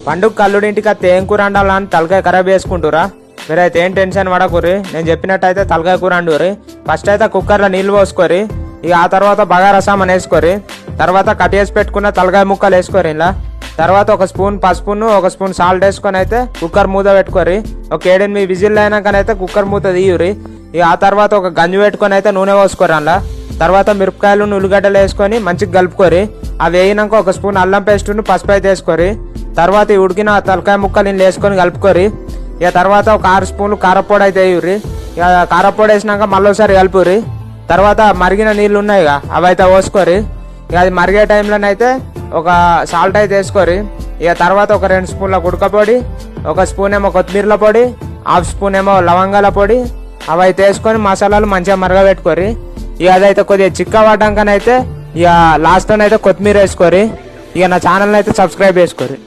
పండుగ కల్లుడింటికి అత్తే ఏం కూర వండాలని తలకాయ ఖరాబ్ చేసుకుంటురా. మీరైతే ఏం టెన్షన్ పడకూరి. నేను చెప్పినట్టయితే తలకాయ కూర వండురి. ఫస్ట్ అయితే కుక్కర్లో నీళ్ళు పోసుకోరి. ఇక ఆ తర్వాత బగారా సామాన్ వేసుకోరి. తర్వాత కట్ చేసి పెట్టుకున్న తలకాయ ముక్కలు వేసుకోరి. ఇలా తర్వాత ఒక స్పూన్ పసుపును ఒక స్పూన్ సాల్ట్ వేసుకొని అయితే కుక్కర్ మూత పెట్టుకోరి. ఒక 7-8 విజిల్ అయినాకనైతే కుక్కర్ మూత తీయురి. ఇక ఆ తర్వాత ఒక గంజు పెట్టుకొని అయితే నూనె పోసుకోరి. అలా తర్వాత మిరపకాయలు ఉల్లిగడ్డలు వేసుకొని మంచిగా కలుపుకోరి. అవి వేయినాక ఒక స్పూన్ అల్లం పేస్టును పసుపు అయితే వేసుకోరి. తర్వాత ఈ ఉడికిన తలకాయ ముక్కలు ఇంట్లో వేసుకొని కలుపుకోరి. ఇక తర్వాత ఒక 6 స్పూన్లు కారపొడి అయితే వేయురి. ఇక కారపొడి వేసినాక మళ్ళీసారి కలుపురి. తర్వాత మరిగిన నీళ్ళు ఉన్నాయిగా అవి అయితే పోసుకోరి. ఇక అది మరిగే టైంలోనైతే ఒక సాల్ట్ అయితే వేసుకోరి. ఇక తర్వాత ఒక 2 స్పూన్ల కుడక పొడి, ఒక స్పూన్ ఏమో కొత్తిమీరల పొడి, 1/2 స్పూన్ ఏమో లవంగాల పొడి అవి అయితే వేసుకొని మసాలాలు మంచిగా మరగబెట్టుకోరి. ఇక అదైతే కొద్దిగా చిక్క పడ్డాకనైతే ఇక లాస్ట్లోనైతే కొత్తిమీర వేసుకోరి. ఇక నా ఛానల్ని అయితే సబ్స్క్రైబ్ చేసుకోరి.